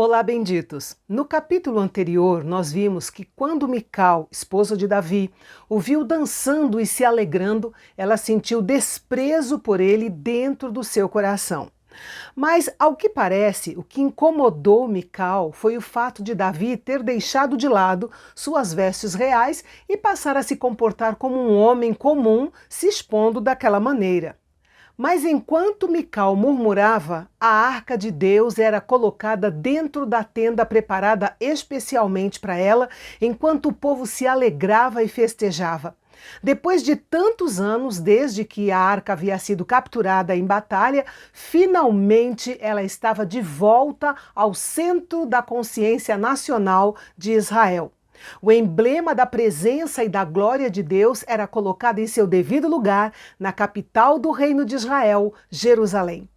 Olá, benditos! No capítulo anterior, nós vimos que quando Mical, esposa de Davi, o viu dançando e se alegrando, ela sentiu desprezo por ele dentro do seu coração. Mas, ao que parece, o que incomodou Mical foi o fato de Davi ter deixado de lado suas vestes reais e passar a se comportar como um homem comum, se expondo daquela maneira. Mas enquanto Mical murmurava, a arca de Deus era colocada dentro da tenda preparada especialmente para ela, enquanto o povo se alegrava e festejava. Depois de tantos anos, desde que a arca havia sido capturada em batalha, finalmente ela estava de volta ao centro da consciência nacional de Israel. O emblema da presença e da glória de Deus era colocado em seu devido lugar, na capital do reino de Israel, Jerusalém.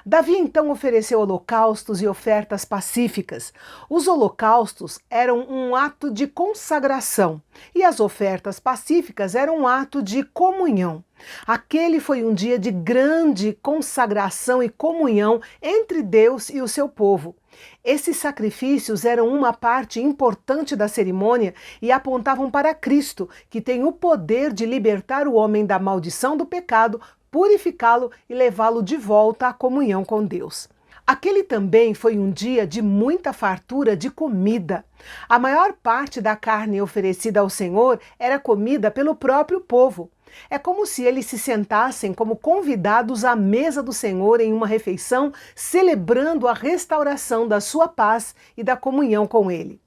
Davi então ofereceu holocaustos e ofertas pacíficas. Os holocaustos eram um ato de consagração e as ofertas pacíficas eram um ato de comunhão. Aquele foi um dia de grande consagração e comunhão entre Deus e o seu povo. Esses sacrifícios eram uma parte importante da cerimônia e apontavam para Cristo, que tem o poder de libertar o homem da maldição do pecado, purificá-lo e levá-lo de volta à comunhão com Deus. Aquele também foi um dia de muita fartura de comida. A maior parte da carne oferecida ao Senhor era comida pelo próprio povo. É como se eles se sentassem como convidados à mesa do Senhor em uma refeição, celebrando a restauração da sua paz e da comunhão com Ele.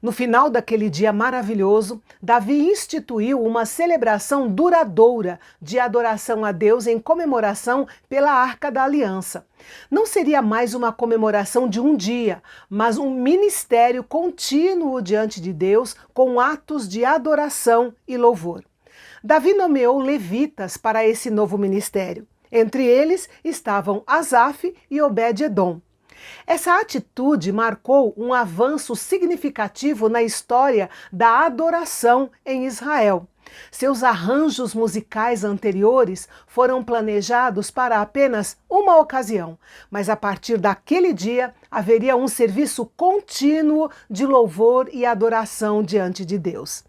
No final daquele dia maravilhoso, Davi instituiu uma celebração duradoura de adoração a Deus em comemoração pela Arca da Aliança. Não seria mais uma comemoração de um dia, mas um ministério contínuo diante de Deus com atos de adoração e louvor. Davi nomeou levitas para esse novo ministério. Entre eles estavam Asaf e Obed-edom. Essa atitude marcou um avanço significativo na história da adoração em Israel. Seus arranjos musicais anteriores foram planejados para apenas uma ocasião, mas a partir daquele dia haveria um serviço contínuo de louvor e adoração diante de Deus.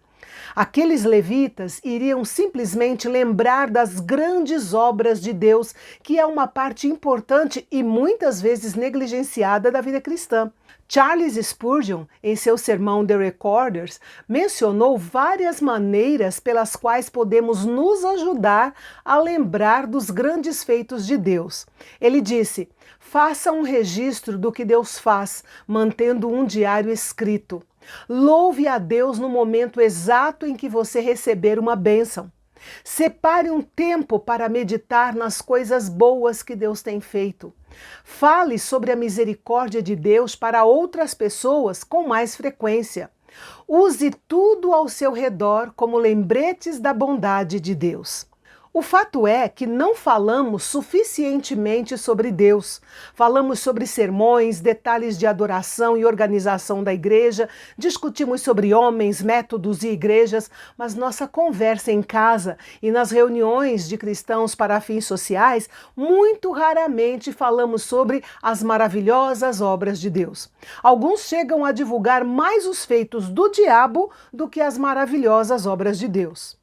Aqueles levitas iriam simplesmente lembrar das grandes obras de Deus, que é uma parte importante e muitas vezes negligenciada da vida cristã. Charles Spurgeon, em seu sermão The Recorders, mencionou várias maneiras pelas quais podemos nos ajudar a lembrar dos grandes feitos de Deus. Ele disse: faça um registro do que Deus faz, mantendo um diário escrito. Louve a Deus no momento exato em que você receber uma bênção. Separe um tempo para meditar nas coisas boas que Deus tem feito. Fale sobre a misericórdia de Deus para outras pessoas com mais frequência. Use tudo ao seu redor como lembretes da bondade de Deus. O fato é que não falamos suficientemente sobre Deus. Falamos sobre sermões, detalhes de adoração e organização da igreja, discutimos sobre homens, métodos e igrejas, mas nossa conversa em casa e nas reuniões de cristãos para fins sociais, muito raramente falamos sobre as maravilhosas obras de Deus. Alguns chegam a divulgar mais os feitos do diabo do que as maravilhosas obras de Deus.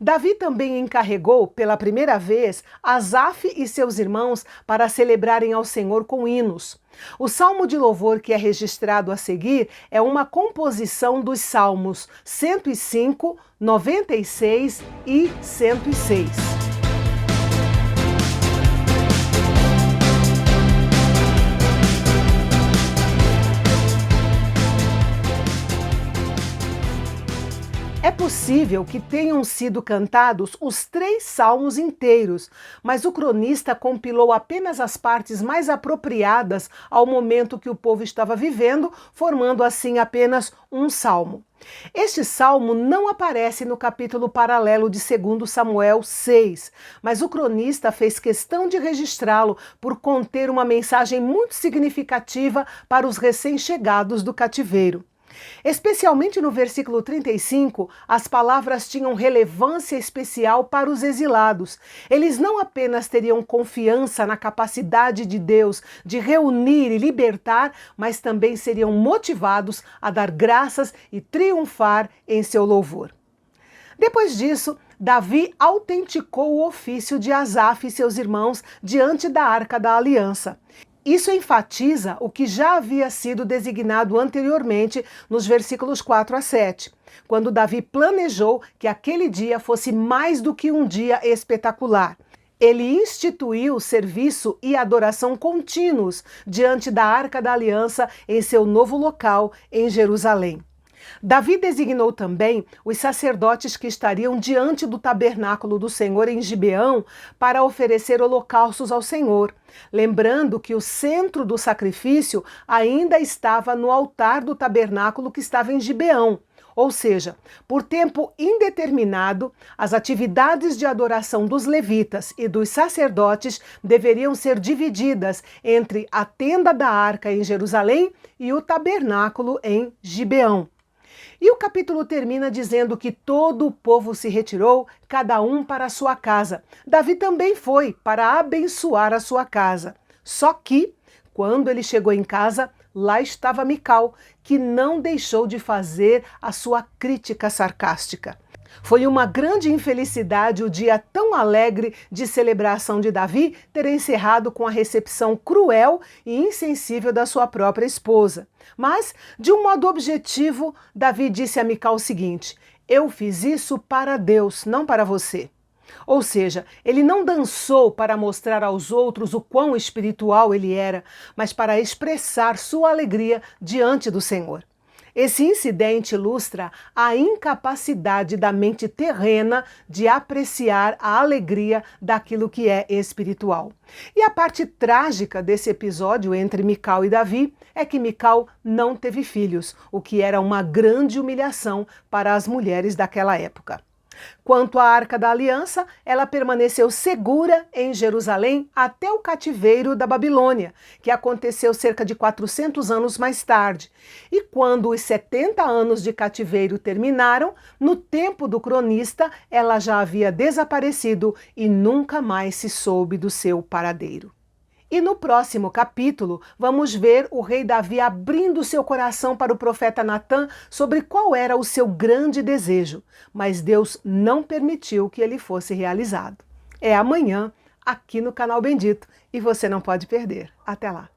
Davi também encarregou, pela primeira vez, Asaf e seus irmãos para celebrarem ao Senhor com hinos. O salmo de louvor que é registrado a seguir é uma composição dos salmos 105, 96 e 106. É possível que tenham sido cantados os 3 salmos inteiros, mas o cronista compilou apenas as partes mais apropriadas ao momento que o povo estava vivendo, formando assim apenas um salmo. Este salmo não aparece no capítulo paralelo de 2 Samuel 6, mas o cronista fez questão de registrá-lo por conter uma mensagem muito significativa para os recém-chegados do cativeiro. Especialmente no versículo 35, as palavras tinham relevância especial para os exilados. Eles não apenas teriam confiança na capacidade de Deus de reunir e libertar, mas também seriam motivados a dar graças e triunfar em seu louvor. Depois disso, Davi autenticou o ofício de Asaf e seus irmãos diante da Arca da Aliança. Isso enfatiza o que já havia sido designado anteriormente nos versículos 4 a 7, quando Davi planejou que aquele dia fosse mais do que um dia espetacular. Ele instituiu serviço e adoração contínuos diante da Arca da Aliança em seu novo local em Jerusalém. Davi designou também os sacerdotes que estariam diante do tabernáculo do Senhor em Gibeão para oferecer holocaustos ao Senhor, lembrando que o centro do sacrifício ainda estava no altar do tabernáculo que estava em Gibeão. Ou seja, por tempo indeterminado, as atividades de adoração dos levitas e dos sacerdotes deveriam ser divididas entre a tenda da arca em Jerusalém e o tabernáculo em Gibeão. E o capítulo termina dizendo que todo o povo se retirou, cada um para a sua casa. Davi também foi para abençoar a sua casa. Só que, quando ele chegou em casa, lá estava Mical, que não deixou de fazer a sua crítica sarcástica. Foi uma grande infelicidade o dia tão alegre de celebração de Davi ter encerrado com a recepção cruel e insensível da sua própria esposa. Mas, de um modo objetivo, Davi disse a Mical o seguinte: eu fiz isso para Deus, não para você. Ou seja, ele não dançou para mostrar aos outros o quão espiritual ele era, mas para expressar sua alegria diante do Senhor. Esse incidente ilustra a incapacidade da mente terrena de apreciar a alegria daquilo que é espiritual. E a parte trágica desse episódio entre Mical e Davi é que Mical não teve filhos, o que era uma grande humilhação para as mulheres daquela época. Quanto à Arca da Aliança, ela permaneceu segura em Jerusalém até o cativeiro da Babilônia, que aconteceu cerca de 400 anos mais tarde. E quando os 70 anos de cativeiro terminaram, no tempo do cronista, ela já havia desaparecido e nunca mais se soube do seu paradeiro. E no próximo capítulo, vamos ver o rei Davi abrindo seu coração para o profeta Natã sobre qual era o seu grande desejo, mas Deus não permitiu que ele fosse realizado. É amanhã, aqui no Canal Bendito, e você não pode perder. Até lá!